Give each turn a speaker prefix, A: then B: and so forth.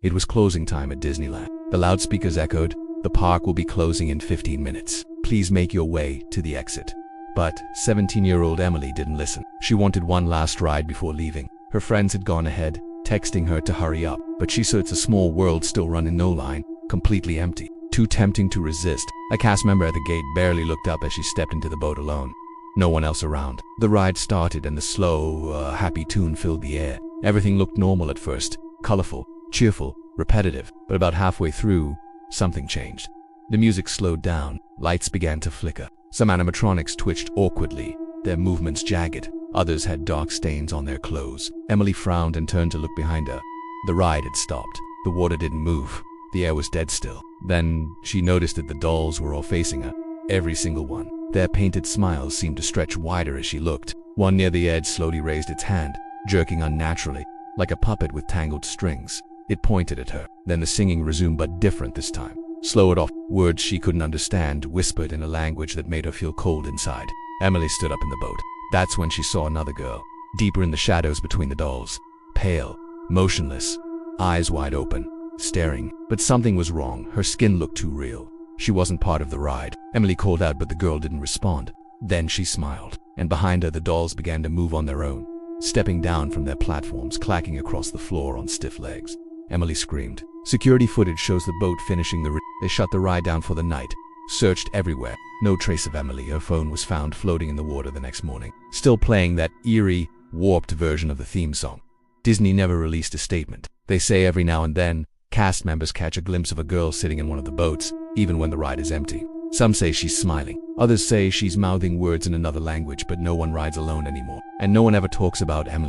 A: It was closing time at Disneyland. The loudspeakers echoed, "The park will be closing in 15 minutes. Please make your way to the exit." But 17-year-old Emily didn't listen. She wanted one last ride before leaving. Her friends had gone ahead, texting her to hurry up, but she saw it's a small world still running no line, completely empty. Too tempting to resist, a cast member at the gate barely looked up as she stepped into the boat alone. No one else around. The ride started and the slow, happy tune filled the air. Everything looked normal at first, colorful, cheerful, repetitive, but about halfway through, something changed. The music slowed down, lights began to flicker. Some animatronics twitched awkwardly, their movements jagged. Others had dark stains on their clothes. Emily frowned and turned to look behind her. The ride had stopped. The water didn't move. The air was dead still. Then she noticed that the dolls were all facing her, every single one. Their painted smiles seemed to stretch wider as she looked. One near the edge slowly raised its hand, jerking unnaturally, like a puppet with tangled strings. It pointed at her. Then the singing resumed, but different this time. Slow it off. Words she couldn't understand, whispered in a language that made her feel cold inside. Emily stood up in the boat. That's when she saw another girl, deeper in the shadows between the dolls. Pale, motionless, eyes wide open, staring. But something was wrong. Her skin looked too real. She wasn't part of the ride. Emily called out, but the girl didn't respond. Then she smiled, and behind her the dolls began to move on their own, stepping down from their platforms, clacking across the floor on stiff legs. Emily screamed. Security footage shows the boat finishing the They shut the ride down for the night, searched everywhere. No trace of Emily. Her phone was found floating in the water the next morning, still playing that eerie, warped version of the theme song. Disney never released a statement. They say every now and then, cast members catch a glimpse of a girl sitting in one of the boats, even when the ride is empty. Some say she's smiling. Others say she's mouthing words in another language, but no one rides alone anymore. And no one ever talks about Emily.